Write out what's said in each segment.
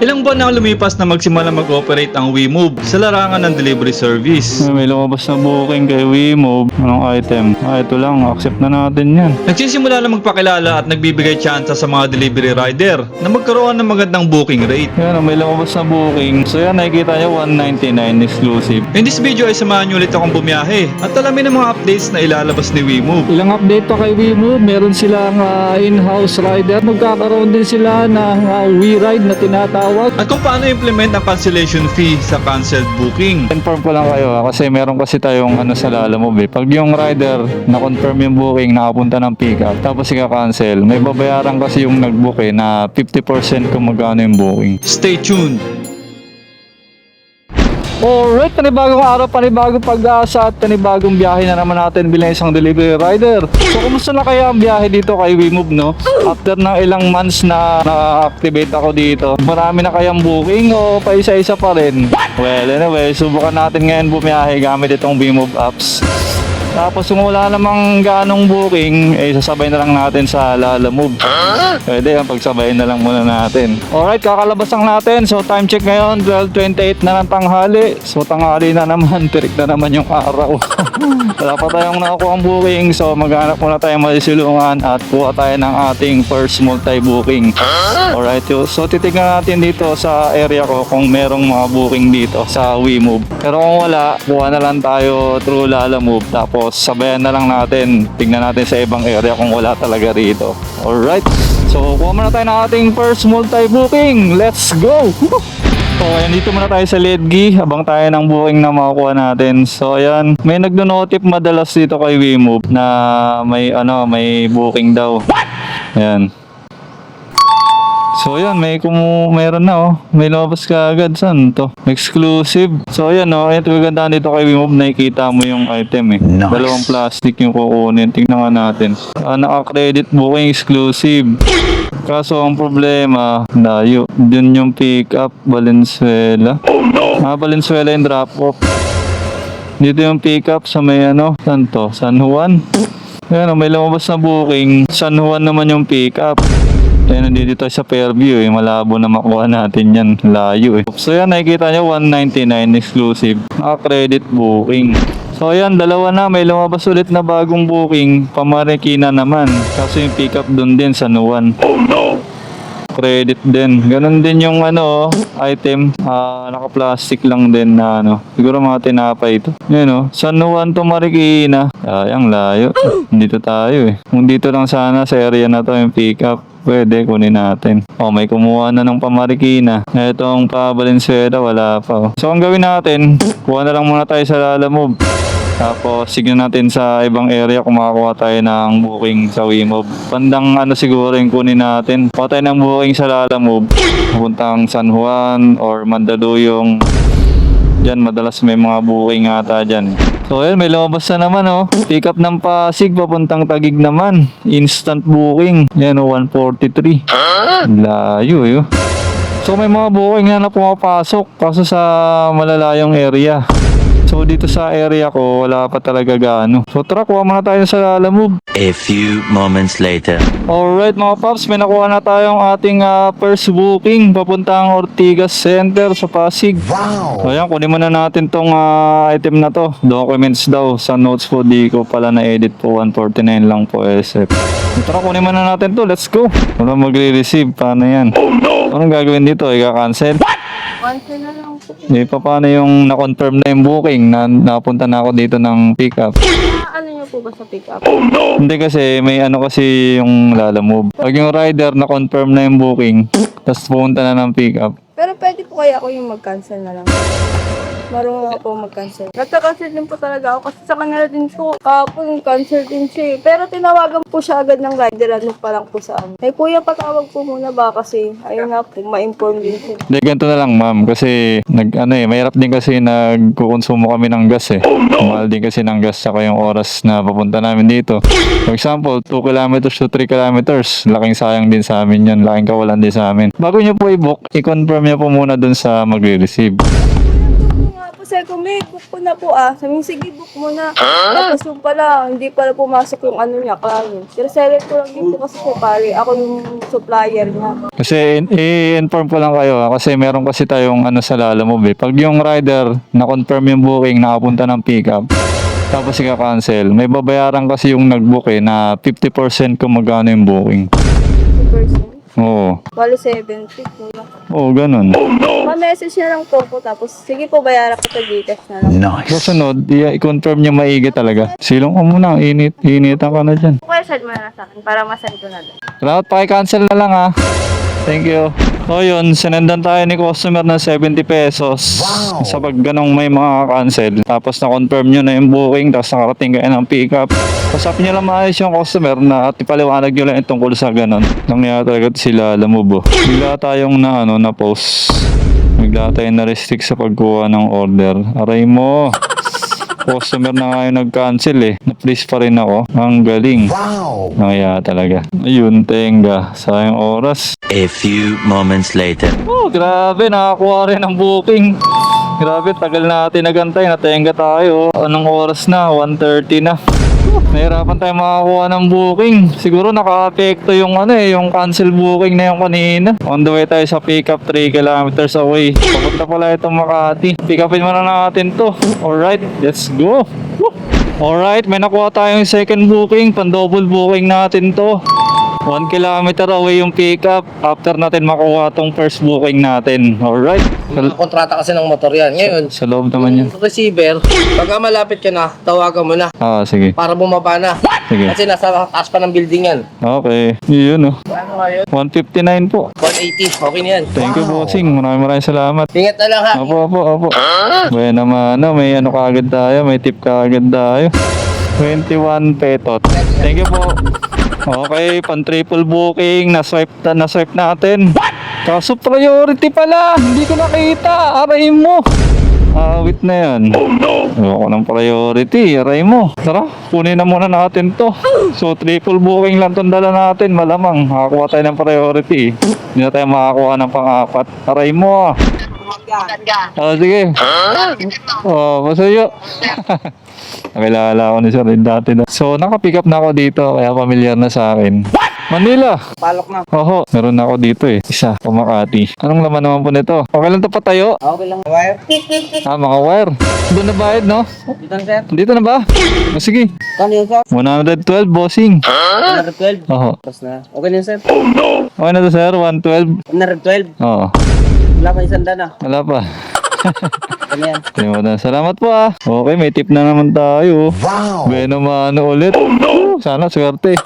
Ilang buwan na lumipas na magsimula mag-operate ang WeMove sa larangan ng delivery service. May lumabas na booking kay WeMove. Anong item? Ito lang, accept na natin yan. Nagsisimula na magpakilala at nagbibigay tsansa sa mga delivery rider na magkaroon ng magandang booking rate. Yan, may lumabas na booking. So yan, nakikita nyo, 199 exclusive. In this video ay samahan nyo ulit akong bumiyahe at alamin ang mga updates na ilalabas ni WeMove. Ilang update pa kay WeMove, meron silang in-house rider. Magkakaroon din sila ng WeRide na tinatawag. At kung paano implement ang cancellation fee sa cancelled booking. Inform ko lang kayo kasi meron kasi tayong sa Lalamove. Pag yung rider na-confirm yung booking, nakapunta ng pick-up, tapos ika-cancel, may babayaran kasi yung nag-book na 50% kung magkano yung booking. Stay tuned! Alright, panibagong araw, panibagong pag-asa at panibagong biyahe na naman natin bilang isang delivery rider. So, kumusta na kaya ang biyahe dito kay WeMove, no? After ng ilang months na na-activate ako dito, marami na kayang booking o pa isa-isa pa rin? Well, anyway, subukan natin ngayon bumiyahe gamit itong WeMove apps. Tapos kung wala namang ganong booking, sasabay na lang natin sa Lalamove. Pwede yan, pagsabay na lang muna natin. Alright, kakalabas lang natin. So time check ngayon, 12:28 na ng tanghali. So tanghali na naman, tirik na naman yung araw. Wala pa tayong nakukuha ang booking. So maghanap muna tayong masisilungan at kuha tayo ng ating first multi-booking. Alright, so titignan natin dito sa area ko kung merong mga booking dito sa WeMove. Pero kung wala, kuha na lang tayo through Lalamove. Tapos sabayan na lang natin, tignan natin sa ibang area kung wala talaga rito. Alright, so kuha muna tayo ng ating first multi-booking. Let's go! So ayan, dito muna tayo sa Ledgi habang tayo ng booking na makukuha natin. So ayan, may nagdo-notif madalas dito kay WeMove na may booking daw. Ayan. So ayan, meron na may lumabas ka agad. Saan to? Exclusive. So ayan ito gagandaan dito kay WeMove, nakikita mo yung item Nice. Dalawang plastic yung kukunin. Tingnan nga natin. Naka-credit booking exclusive. Kaso ang problema, layo. Dun yung pick up, Valenzuela. Oh no! Valenzuela yung drop off. Dito yung pick up sa may saan to? San Juan. Ayan may lumabas na booking. San Juan naman yung pick up. Ayan, nandito tayo sa Fairview malabo na makuha natin yan, layo So yan, nakikita nyo 199 exclusive, credit booking. So ayan, dalawa na, may lumabas ulit na bagong booking, Pamarikina naman, kasi yung pick up dun din sa Nuwan. Oh no! Credit din, ganun din yung item, naka-plastic lang din na siguro mga tinapay ito. Yan San Juan to Marikina, ang layo, dito tayo kung dito lang sana sa area na to yung pick up, pwede kunin natin. May kumuha na ng Pamarikina. Itong pa Valenzuela, wala pa. So ang gawin natin, kuha na lang muna tayo sa Lalamove. Tapos signan natin sa ibang area kung makakuha tayo ng booking sa WeMove. Bandang siguro yung kunin natin. Kuha tayo ng booking sa Lalamove. Pupuntang San Juan or Mandaluyong. Diyan madalas may mga booking ata dyan. So ayun, may lumabas na naman Pick up ng Pasig papuntang Taguig naman. Instant booking. Yan 143. Layo So may mga booking na pumapasok kaso sa malalayong area. So dito sa area ko wala pa talaga gaano. So tara, kuha muna tayo sa Lalamove. A few moments later. Alright mga paps, may nakuha na tayong ating first booking papuntang Ortigas Center sa Pasig. Wow! So ayan, kunin muna natin tong item na to. Documents daw sa notes po, di ko pala na-edit po, 149 lang po SF. Tara, kunin muna natin to, let's go. Wala magre-receive, paano yan? Oh no! Anong gagawin dito? Ika-cancel? Cancel na lang po. Di pa, paano yung na-confirm na yung booking na napunta na ako dito ng pick up? Ano niyo po ba sa pick up? Hindi kasi, may kasi yung Lalamove. Pag yung rider na-confirm na yung booking, tapos pumunta na ng pick up. Pero pwede po kaya ako yung mag-cancel na lang. Marunong ako mag-cancel. Nagka-cancel din po talaga ako kasi sa kanila din po. Kahapon, cancel din siya. Pero tinawagan po siya agad ng rider. Ano pa lang po sa amin. Kuya, patawag po muna ba kasi ayun nga po, ma-inform din siya. Hindi, ganito na lang ma'am. Kasi, mahirap din kasi nagkukonsumo kami ng gas Mahal din kasi ng gas saka yung oras na papunta namin dito. For example, 2 kilometers to 3 kilometers. Laking sayang din sa amin yan. Laking kawalan din sa amin. Bago nyo po i-book, i-confirm nyo po muna dun sa magre-receive. Nga po Tapos sabi ko, may book ko na po ah. Sabi niya, sige, book mo na. Tapos yung pala, hindi pala pumasok yung ano niya, client. Pero seller ko lang dito kasi po pare. Ako yung supplier niya. Kasi i-inform ko lang kayo kasi meron kasi tayong ano sa Lalamove. Pag yung rider na-confirm yung booking, nakapunta ng pickup, tapos i-cancel, may babayaran kasi yung nag-book na 50% kung magkano yung booking. 2%. Oo. Bali 70 po na. Oo, ganun. Ma-message niya lang po ko. Tapos, sige po, bayaran ko sa Gcash na lang. Kasunod, i-confirm niya maigi talaga. Silong ka muna, initan ka na dyan. Kaya send mo na sa akin para masend ko na doon. Salamat, paki-cancel na lang ha. Thank you. So yun, sinendan tayo ni customer ng 70 pesos. Sa pag ganong may mga cancel. Tapos na-confirm nyo na yung booking, tapos nakarating kayo ng pick-up. Kasapin nyo lang maayos yung customer na at ipaliwanag nyo lang yung tungkol sa ganon. Nangyari talaga sila Lamubo. Bigla tayong na post. Bigla tayong na-restrict sa pagkuha ng order. Aray mo. Customer na nga yung nag-cancel eh. Na-please pa rin ako. Ang galing. Wow! Nangyaya talaga. Ayun, tenga. Sayang oras. A few moments later. Oh, grabe. Nakakuha rin ng booking. Grabe, tagal natin nagantay. Natenga tayo. Anong oras na? 1:30 na. Nahirapan tayo makakuha ng booking. Siguro naka-apekto yung yung cancel booking na yung kanina. On the way tayo sa pickup 3 kilometers away. Papunta pala itong Makati. Pick upin muna natin to. Alright, let's go. Woo! Alright, may nakuha tayong second booking. Pan-double booking natin to. 1 kilometer away yung pickup after natin makuha tong first booking natin. Alright. Kontrata kasi ng motor yan. Ngayon, Sa loob naman yun. yung receiver, pagka malapit ka na, tawagan mo na Ah, sige. para bumaba na. Sige. Kasi nasa taas pa ng building yan. Okay. Yun oh. Ano nga yun? 159 po. 180. Okay na yan. Thank you, bossing. Maraming salamat. Ingat na lang ha. Opo. Bueno naman, may ano kaagad tayo, may tip kaagad tayo. 21 petot. Thank you po. Okay, pan triple booking, na-swipe natin. Kaso priority pala, hindi ko nakita, aray mo. Awit na yan. Ayoko ng priority, aray mo. Tara, kunin na muna natin to. So, triple booking lang itong dala natin, malamang. Makakuha tayo ng priority. Hindi na tayo makakuha ng pang-apat. Aray mo ah. Sige. Masuyo. Nakilala ko ni Sir Rin dati na. So, nakapick up na ako dito, kaya familiar na sa akin. Manila. Palok na. Oho, meron na ako dito eh. Isa, Makati. Anong laman naman po nito? Okay lang to patayo? Okay lang. Wire? Ah, mga wire. Doon na bayad, no? Dito na sir. Dito na ba? O, sige. Kano yun sir? 112, bossing. 112. Oho. Tapos na. Okay na yun sir. Okay na to, sir. 112. 112. Oo. Wala pa isang dana. Wala pa. Ano yan? Salamat po ah. Okay, may tip na naman tayo. Wow! Bueno mano ulit. Sana swerte.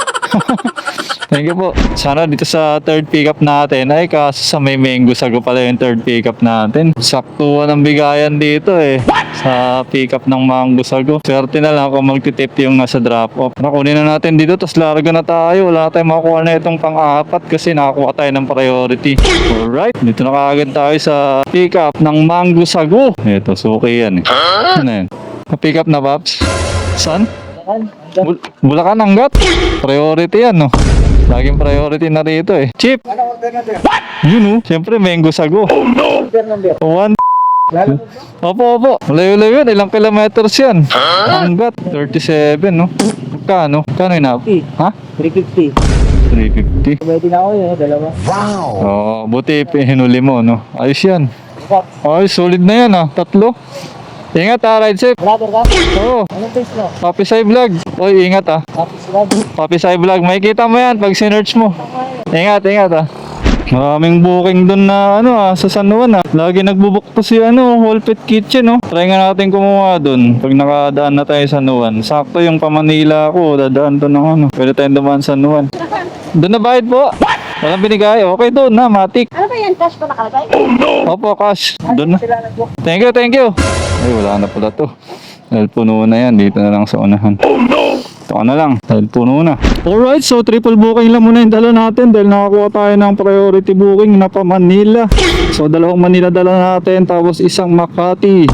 Thank you po. Sana dito sa third pickup natin, ay kaso sa may mango sago pala yung third pickup natin. Saktuhan ang bigayan dito eh. Sa pickup ng mango sago. Swerte na lang kung magtitip yung nasa drop off. Nakunin na natin dito, tapos larga na tayo. Wala tayong makuha na itong pang-apat kasi nakakuha tayo ng priority. Alright, dito na kaagad tayo sa pickup ng mango sago. Ito, suki yan eh. Ano yan? Pick up na, Paps? Saan? Bulacan hanggat. Priority yan, no? Laging priority na rito eh. Chip! Yun, oh. Siyempre, mango sago. One. Opo. Layo-layo yun. Ilang kilometers yan? Hanggat. 37, no? Kano yun na? Ha? 350. 350. Pwede na ako yun. Dalawa. Oo, buti hinuli mo, no? Ayos yan. Ay, solid na yan, ah. 3. Ingat ha, ride safe. Brother ka? Oo. Anong face mo? Papi Sai Vlog. Oy, ingat ha. Tapos brother. Papi Sai Vlog. Makikita mo yan pag sinearch mo. Ingat ha. Maraming booking dun na sa San Juan Lagi nagbubuk to si Whole Pet Kitchen Try nga natin kumuha dun pag nakadaan na tayo sa San Juan. Sakto yung pa Manila ko, dadaan to ng Pwede tayong dumaan sa San Juan. Doon na bayad po. Walang binigay. Okay doon na, matik. Ano ba yan? Cash pa nakalagay? Opo, cash. Doon na. Thank you. Ay, wala na pala to. Dahil puno na yan. Dito na lang sa unahan. Ito ka na lang. Dahil puno na. Alright, so triple booking lang muna yung dala natin. Dahil nakakuha tayo ng priority booking na pa Manila. So, 2 Manila dala natin. Tapos isang Makati.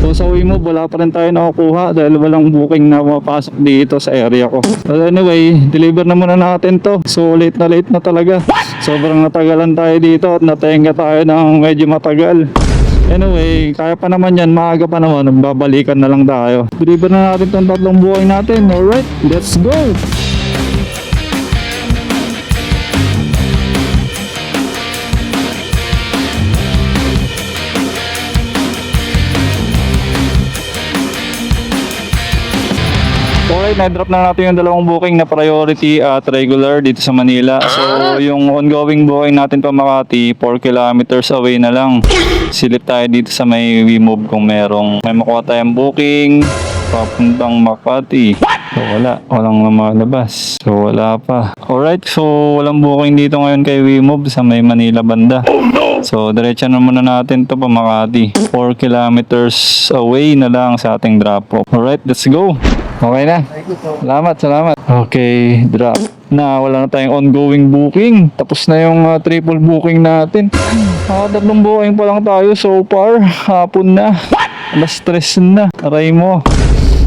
So sa uwi mo, wala pa rin tayo nakukuha dahil walang booking na mapasok dito sa area ko. But anyway, deliver na muna natin to. So late na talaga. Sobrang natagalan tayo dito at natenga tayo ng medyo matagal. Anyway, kaya pa naman yan, maaga pa naman, babalikan na lang tayo. Deliver na natin tong 3 buhay natin. Alright, let's go! Alright, na-drop na natin yung 2 booking na priority at regular dito sa Manila. So, yung ongoing booking natin pa Makati, 4 kilometers away na lang. Silip tayo dito sa may WeMove kung may makuha tayong booking papuntang Makati. So, walang lumalabas. So, wala pa. Alright, so walang booking dito ngayon kay WeMove sa may Manila banda. So, diretso na muna natin to pa Makati. 4 kilometers away na lang sa ating drop-off. Alright, let's go! Okay na. Salamat. Okay, drop na. Wala na tayong ongoing booking. Tapos na yung triple booking natin. 3 booking pa lang tayo so far. Hapon na. Alas 3 na. Aray mo.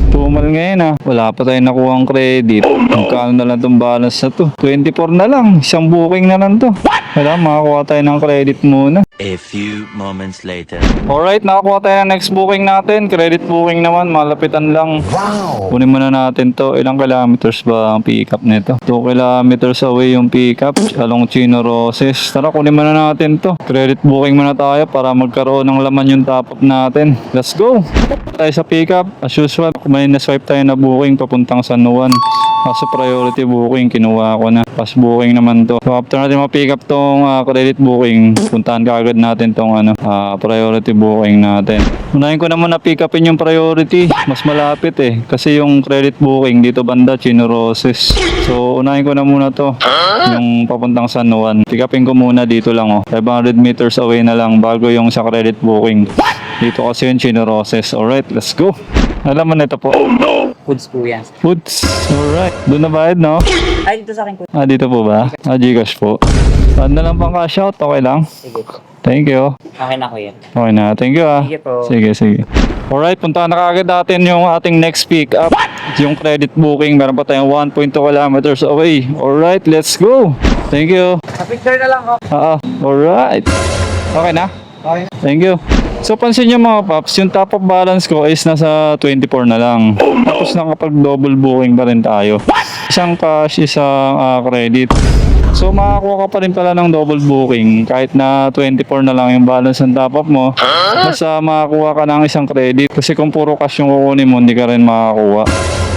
Tumal ngayon Wala pa tayong nakuhang credit. Magkano na lang itong balance na to? 24 na lang. Isang booking na lang to. Wala, makakuha tayo ng credit muna. A few moments later. Alright, nakakuha tayo ng next booking natin. Credit booking naman, malapitan lang. Wow! Kunin muna natin to. Ilang kilometers ba ang pick up nito? 2 kilometers away yung pick up along Chino Roses. Tara, kunin muna natin to. Credit booking muna tayo para magkaroon ng laman yung top up natin. Let's go! Tayo sa pick up. As usual, may na-swipe tayo na booking papuntang San Juan. Kaso priority booking, kinuha ko na. Pass booking naman to. So after natin ma-pick up tong credit booking, puntahan kaagad natin tong priority booking natin. Unahin ko naman na pick upin yung priority. Mas malapit kasi yung credit booking dito banda, Chino Roses. So unahin ko na muna to. Yung papuntang San Juan. Pick upin ko muna dito lang 500 meters away na lang bago yung sa credit booking. Dito kasi yung Chino Roses. Alright, let's go. Alam mo na ito po. Foods po yan. Foods. Alright. Doon na bayad, no? Ay, dito sa akin po. Dito po ba? Gcash po. Saan na lang pang cash out? Okay lang? Sige po. Thank you. Okay na ko yan. Okay na. Thank you Sige po. Sige. Alright, punta na kaagad natin yung ating next pick up. Yung credit booking. Meron pa tayong 1.2 kilometers away. Alright, let's go. Thank you. Picture na lang ako. Alright. Okay na? Okay. Thank you. So pansin nyo mga paps, yung top up balance ko is nasa 24 na lang. Tapos nakapag double booking pa rin tayo. Isang cash, isang credit. So makakuha ka pa rin pala ng double booking kahit na 24 na lang yung balance ng top up mo. Mas makakuha ka ng isang credit kasi kung puro cash yung kukunin mo, hindi ka rin makakuha.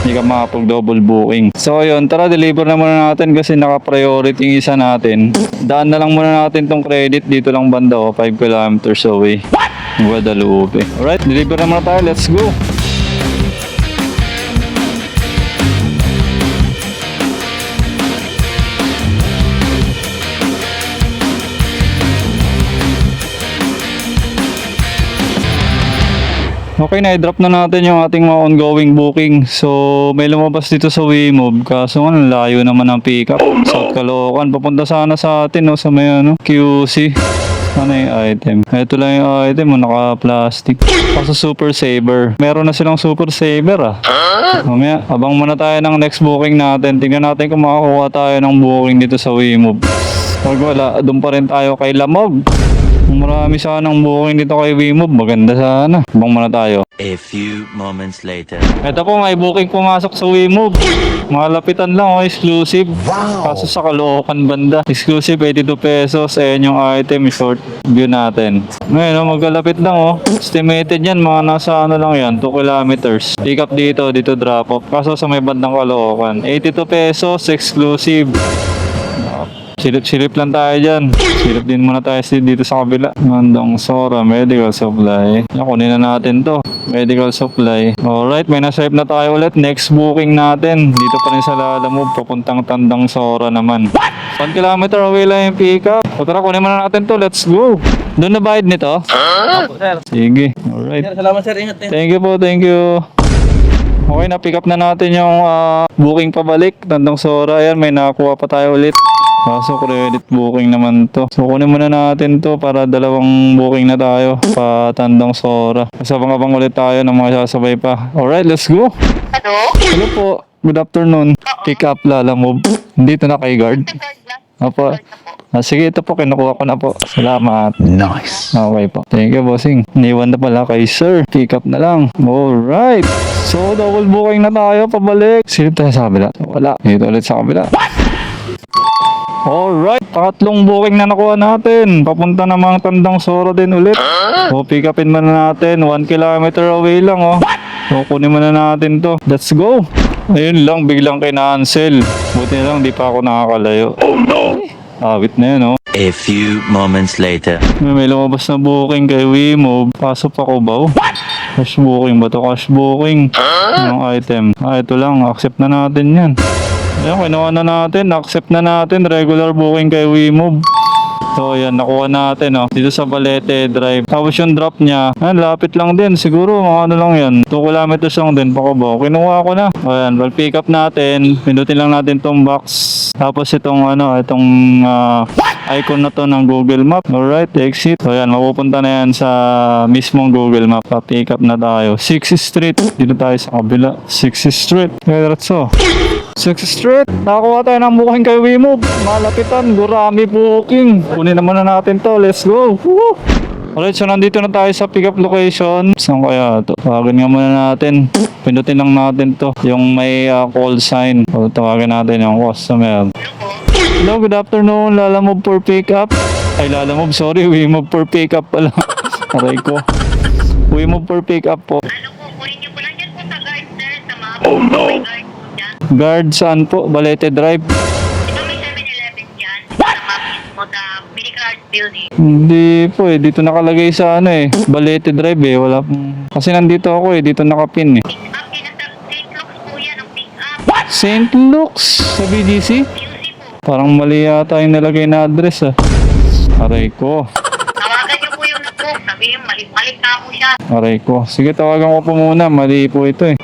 Hindi ka makapag double booking. So ayun, tara deliver na muna natin kasi naka-priority yung isa natin. Daan na lang muna natin tong credit dito lang banda 5 kilometers away. Guadalupe. Alright, deliver na muna tayo. Let's go! Okay na, i-drop na natin yung ating mga ongoing booking. So, may lumabas dito sa WeMove. Kaso layo naman ang pick up. South Caloocan. Papunta sana sa atin, sa may QC. Ano yung item? Ito lang yung item, naka-plastic. Kaso Super Saver. Meron na silang Super Saver Mamaya, abang muna tayo ng next booking natin. Tingnan natin kung makakuha tayo ng booking dito sa WeMove. Pag wala, doon pa rin tayo kay Lamog. Kung marami sanang booking dito kay WeMove, maganda sana. Abang muna tayo. A few moments later. Ito po, may booking pumasok sa WeMove. Malapitan lang, exclusive. Kaso sa Caloocan banda. Exclusive, 82 pesos. Ayan yung item, short view natin. Ngayon, magkalapit lang Estimated yan, mga nasa lang yan, 2 kilometers. Pick up dito drop off. Kaso sa may bandang Caloocan. 82 pesos, exclusive. Silip-silip lang tayo dyan. Silip din muna tayo dito sa kabila. Mandang Sora, medical supply. Kunin na natin to. Medical supply. Alright, may na-swipe na tayo ulit. Next booking natin. Dito pa rin sa Lalamove. Papuntang Tandang Sora naman. 1 kilometer away lang yung pick up. So tara, kunin muna natin to. Let's go. Doon na bayad nito? Opo, sir. Sige. Alright. Sir, salamat sir. Ingat Thank you po, thank you. Okay, na-pick up na natin yung booking pabalik. Tandang Sora. Ayan, may nakakuha pa tayo ulit. Kaso credit booking naman to. So kunin muna natin to para 2 booking na tayo pa Tandang Sora. Kasabang-abang ulit tayo ng mga sasabay pa. Alright, let's go. Hello po. Good afternoon. Pick up Lalamove. Dito na kay guard. Opo. Sige, ito po, kinukuha ko na po. Salamat. Nice. Okay po. Thank you, bossing. Iniwan na pala kay sir. Pick up na lang. Alright. So, double booking na tayo. Pabalik. Silip tayo sa kabila. Wala. Dito ulit sa kabila. Alright, pangatlong booking na nakuha natin. Papunta namang Tandang Sora din ulit. So, pick upin muna natin. 1 kilometer away lang, oh. So, kunin muna natin to. Let's go. Ayun lang, biglang kina-cancel. Buti na lang, di pa ako nakakalayo. Oh no! Awit na yun, oh. A few moments later. May lumabas na booking kay Wimo. Pasok pa ko ba? Oh? Cash booking ba to? Cash booking. Anong item? Ito lang. Accept na natin yan. Ayan, kinuha na natin. Accept na natin. Regular booking kay Wimo. So, ayan. Nakuha natin, oh. Dito sa Balete Drive. Tapos yung drop niya. Ayan, lapit lang din. Siguro, mga ano lang yan. 2 kilometers lang din. Pakubaw. Kinuha ko na. Ayan, well, pick up natin. Pindutin lang natin tong box. Tapos itong, itong icon na to ng Google Map. Alright, exit. So, ayan. Mapupunta na yan sa mismong Google Map. Pa-pick up na tayo. 6th Street. Dito tayo sa kabila. 6th Street. Kaya so. 6th Street. Nakakuha tayo ng booking kay Wimo. Malapitan. Gurami booking. Kunin naman na natin to. Let's go. Woo! Alright, so nandito na tayo sa pick up location. Saan kaya to? Tawagin nga muna natin. Pindutin lang natin to. Yung may call sign. O, tawagin natin yung customer. Hello, good afternoon. Lalamove for pick up. Ay, Lalamove. Sorry, Wimove for pick up pala. Aray ko. Wimove for pick up po. Ano po, kunin niyo po lang dyan po sa guard, sir, sa mga may guard po dyan. Guard saan po? Balete Drive. Ito may 7-Eleven dyan, sa map mismo sa Minicard building. Hindi po eh. Dito nakalagay sa Balete Drive eh. Wala pong... Kasi nandito ako eh. Dito nakapin eh. Pick up, yun ang St. Luke's po yan, ang pick up. St. Luke's sa BGC? QC po. Parang mali yata yung nilagay na address ah. Aray ko. Tawagan niyo po yung book, sabihin mali ka po siya. Aray ko. Sige, tawagan ko po muna. Mali po ito eh.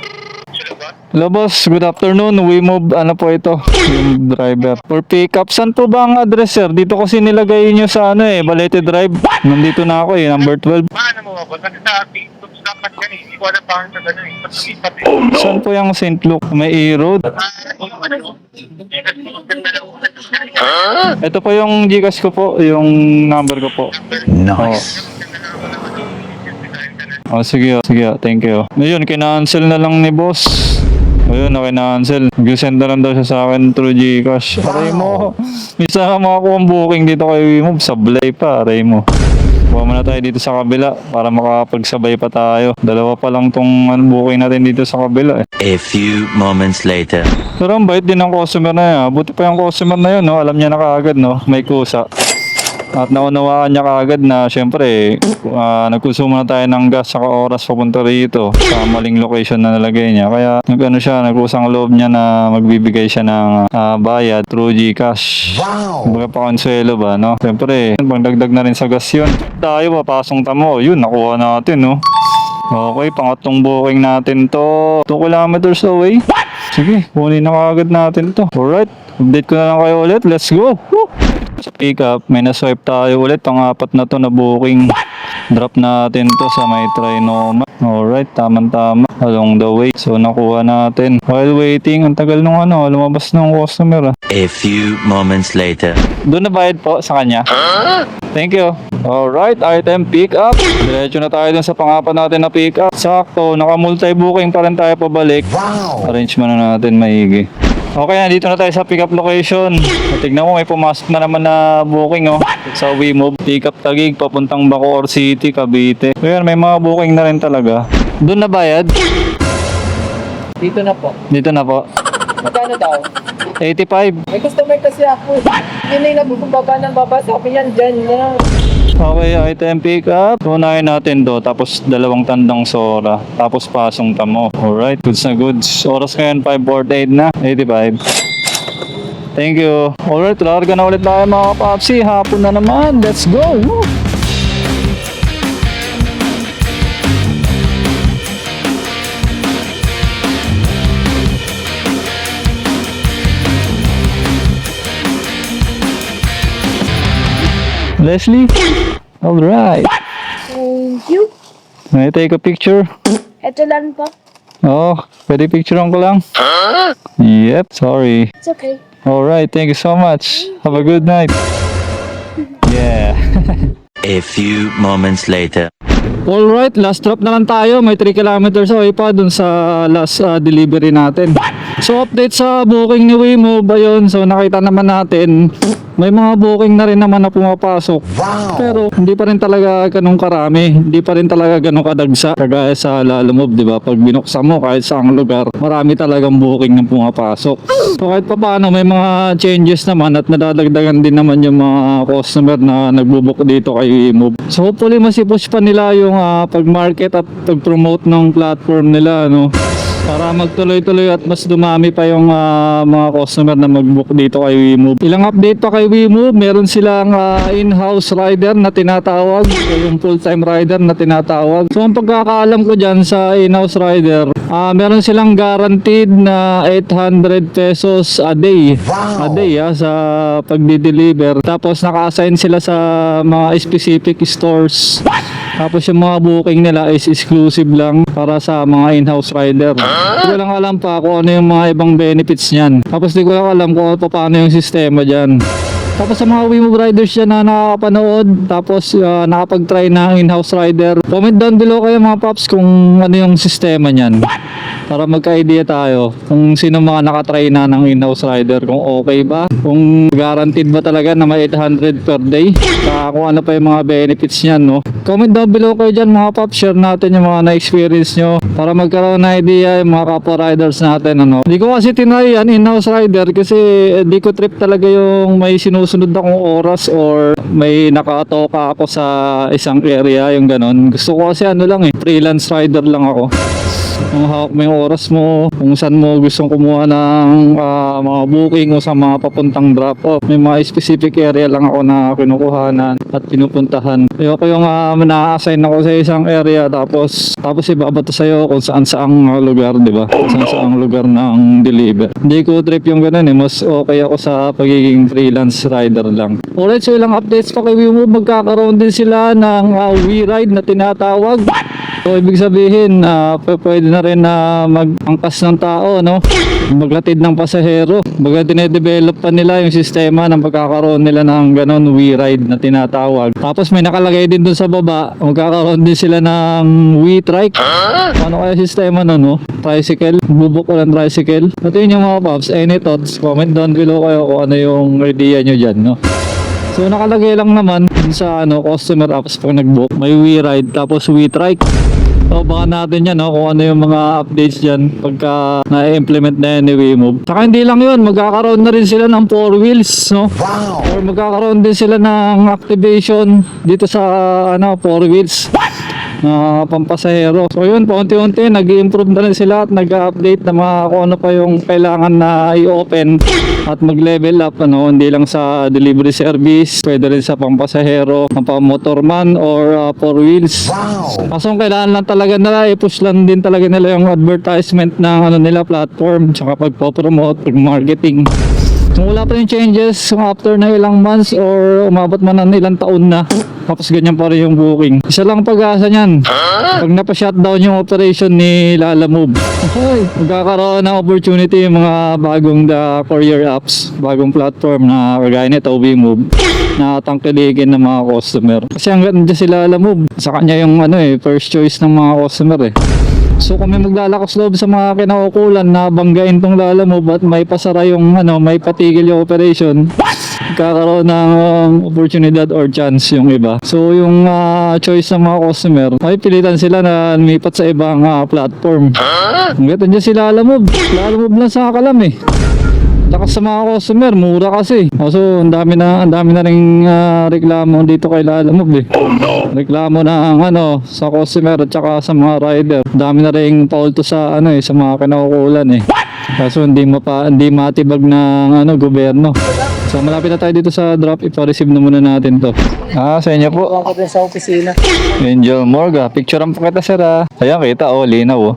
Hello boss, good afternoon. Wimove, ano po ito? Yung driver. For pick up, saan po ba ang address sir? Dito kasi nilagay nyo sa Balete Drive. Nandito na ako eh, number 12. Paano mo ako? Kasi sa ating dapat yan eh. Hindi ko alam paano sa gano'n eh. Ba't lumipat eh? Saan po yung St. Luke? May E-Road. Ito po yung Gcash ko po, yung number ko po. Nice. Oh, sige, thank you. Ayun, kina-cancel na lang ni boss. Ayun, na-cancel. Mag-send na lang daw siya sa akin through Gcash. Aray mo. Misa ka makakuha ang booking dito kay Wimove. Sablay pa, aray mo. Kuha muna tayo dito sa kabila para makapagsabay pa tayo. Dalawa pa lang tong booking natin dito sa kabila eh. A few moments later. Pero ang bait din ng customer na yan. Buti pa yung customer na yun, no? Alam niya na kaagad, no? May kusa. At naunawaan niya kaagad na syempre nagkonsumo na tayo ng gas saka oras papunta rito sa maling location na nalagay niya. Kaya nagkusang loob niya na magbibigay siya ng bayad through Gcash. Wow! Kumbaga pa konsuelo ba, no? Syempre, pangdagdag na rin sa gas yun. Tayo, papasong tamo. Yun, nakuha natin, no? Okay, pangatlong booking natin to. 2 kilometers away. Sige, kunin na kaagad natin to. Alright, update ko na lang kayo ulit. Let's go! Woo! Sa pick up, may na-swipe tayo ulit. Pang-apat na to na booking. Drop natin to sa may Trinoma. Alright, tama-tama. Along the way. So, nakuha natin. While waiting, ang tagal nung lumabas ng customer ah. A few moments later. Doon na bayad po sa kanya. Thank you. Alright, item pick up. Diretso na tayo dun sa pang-apat natin na pick up. Sakto, naka-multi-booking pa rin tayo pabalik. Wow! Arrange muna natin maigi. Okay, nandito na tayo sa pick up location. Tignan mo, may pumasok na naman na booking sa Wimove. Pick up Taguig, papuntang Bacoor City, Cavite. So yan, may mga booking na rin talaga. Doon na bayad? Dito na po. Dito na po. Magkano daw? 85. May customer kasi ako. Hindi na baba ng baba. Sabi yan, dyan na. Okay, item pick up. Unahin natin do. Tapos 2 Tandang Sora. Tapos pasong tamo. Alright, goods na goods. Oras ngayon 5:48 na. 85. Thank you. Alright, larga na ulit tayo mga kapapsi. Hapon na naman. Let's go! Woo! Leslie? Alright. Thank you. May I take a picture? Ito lang po. Oh, pwede picturean ko lang? Yep, sorry. It's okay. Alright, thank you so much. Have a good night. Yeah. A few moments later. Alright, last drop na lang tayo. May 3 kilometers away pa dun sa last delivery natin. So update sa booking ni Waymo ba yun? So nakita naman natin may mga booking na rin naman na pumapasok. Pero hindi pa rin talaga ganun karami. Hindi pa rin talaga ganun kadagsa. Kagaya sa Lalamove, di ba? Pag binuksan mo kahit saang lugar, marami talagang booking na pumapasok. So kahit pa paano, may mga changes naman at nadadagdagan din naman yung mga customer na nagbubook dito kay Waymo. So hopefully masipush pa nila yung pag-market at pag-promote ng platform nila, no? Para magtuloy-tuloy at mas dumami pa yung mga customer na mag-book dito kay Waymo. Ilang update pa kay Waymo, meron silang in-house rider na tinatawag, o yung full-time rider na tinatawag. So ang pagkakaalam ko dyan sa in-house rider, meron silang guaranteed na 800 pesos a day. A day sa pagdi-deliver. Tapos naka-assign sila sa mga specific stores. Tapos yung mga booking nila is exclusive lang para sa mga in-house rider. Hindi ko lang alam pa kung ano yung mga ibang benefits niyan. Tapos di ko lang alam kung paano yung sistema dyan. Tapos sa mga Waymo riders dyan na nakakapanood, tapos nakapag-try ng in-house rider, comment down below kayo mga paps kung ano yung sistema niyan. Para magka-idea tayo kung sino mga nakatry na ng in-house rider, kung okay ba, kung guaranteed ba talaga na may 800 per day, kung ano pa yung mga benefits niyan, no? Comment down below kayo dyan mga paps, share natin yung mga na-experience nyo para magkaroon na idea yung mga kapwa riders natin, ano? Hindi ko kasi tinry yan in-house rider kasi di ko trip talaga yung may sinusunod akong oras or may nakatoka ako sa isang area, yung ganon. Gusto ko kasi ano lang freelance rider lang ako. Kung hawak mo yung oras mo, kung saan mo gustong kumuha ng mga booking o sa mga papuntang drop-off. May mga specific area lang ako na kinukuhanan at pinupuntahan. Ayoko yung na-assign ako sa isang area tapos ibabato sa'yo kung saan-saang lugar, di ba? Saan-saang lugar ng deliver. Hindi ko trip yung ganun Mas okay ako sa pagiging freelance rider lang. Alright, so ilang updates pa kay Waymo. Magkakaroon din sila ng WeRide na tinatawag. So ibig sabihin, pwede na rin na mag-angkas ng tao, no? Maglatid ng pasahero. Baga dinedevelop pa nila yung sistema ng pagkakaroon nila ng ganon WeRide na tinatawag. Tapos may nakalagay din dun sa baba, magkakaroon din sila ng WeTrike. Ano kaya sistema nun, no? Tricycle, bubuk ko ng tricycle. Ito yun yung mga paps. Any thoughts? Comment down below kayo kung ano yung idea nyo dyan, no? So nakalagay lang naman sa customer apps pag nag-book, may WeRide tapos WeTrike. So baka natin yan kung ano yung mga updates dyan pagka na-implement na yan ni Waymo. Saka hindi lang yun, magkakaroon na rin sila ng 4 wheels, no? Or magkakaroon din sila ng activation dito sa 4 wheels na pampasahero. So yun, paunti-unti nag-i-improve na rin sila at nag-update na mga kung ano pa yung kailangan na i-open at mag-level up, hindi lang sa delivery service, pwede rin sa pampasahero, pang-motorman or 4 wheels. Kaso kailangan lang talaga nila i-push lang din talaga nila yung advertisement ng nila platform, tsaka pagpo-promote, pag-marketing. Kung wala pa yung changes after na ilang months or umabot man ng ilang taon na, tapos ganyan pa rin yung booking. Isa lang pag-asa niyan. Pag napa-shutdown yung operation ni Lalamove, magkakaroon ng opportunity yung mga bagong courier apps, bagong platform na kagaya nito, Waymo, na tangkiligin ng mga customer. Kasi hanggang dyan si Lalamove, sa kanya yung first choice ng mga customer So kung may maglalakas loob sa mga kinaukulan na banggain tong Lalamove at may pasara yung may patigil yung operation, kakaroon ng oportunidad or chance yung iba. So yung choice ng mga customer, may pilitan sila na lumipat sa ibang platform. Hanggang dyan si Lalamove lang sa kalam lakas sa mga customer, mura kasi. So ang dami na ring reklamo dito kay Lalamove Reklamo ng sa customer at saka sa mga rider. Dami na ring paulto sa sa mga kinaukulan Kaso hindi matibag ng gobyerno. So malapit na tayo dito sa drop, ipa-receive na muna natin to. Sa inyo po. Ako din sa opisina. Angel Morga, picturean po kita sir Ayan kita, linaw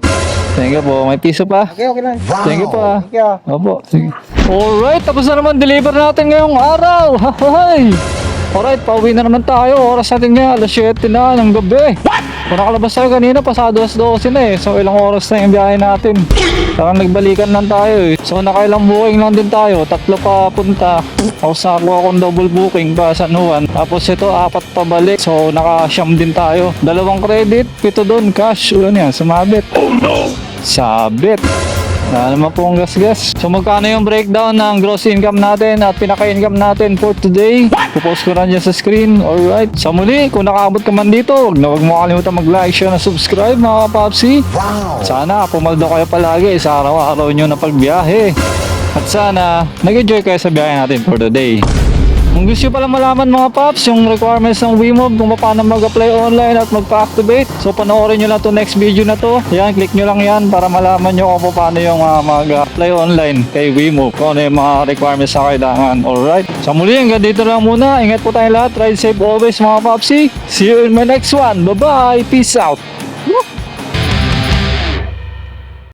Thank you po, may piso pa. Okay lang. Thank you po Thank you. Opo, sige. Alright, tapos na naman deliver natin ngayong araw. Alright, pauwi na naman tayo. Oras natin nga, alas 7 na ng gabi. Kung nakalabas tayo kanina, pasado 12 na eh. So ilang oras na yung biyahe natin. Parang nagbalikan lang tayo eh. So nakailang booking lang din tayo. 3 pa punta. Tapos nakakuha akong double booking pa San Juan. Tapos ito 4 pa balik. So naka-siyam din tayo. 2 credit, 7 doon cash. Ano yan, sumabit. Oh no! Sabit. Wala naman pong gas-gas. So magkano yung breakdown ng gross income natin at pinaka-income natin for today? Pupost ko na dyan sa screen. Alright. Sa muli, kung nakaabot ka man dito, huwag mo kalimutan mag-like, share, na subscribe mga kapapsi. Sana pumaldo kayo palagi sa araw-araw nyo na pagbiyahe. At sana nag-enjoy kayo sa biyahe natin for the day. Kung gusto nyo pala malaman mga paps, yung requirements ng WeMove, kung paano mag-apply online at magpa-activate, so panoorin nyo lang to next video na to. Yan, click nyo lang yan para malaman nyo kung paano yung mag-apply online kay WeMove, kung ano yung mga requirements na kailangan. Alright, sa muli, hanggang dito lang muna. Ingat po tayong lahat, ride safe always mga papsi. See you in my next one. Bye bye, peace out. Woo!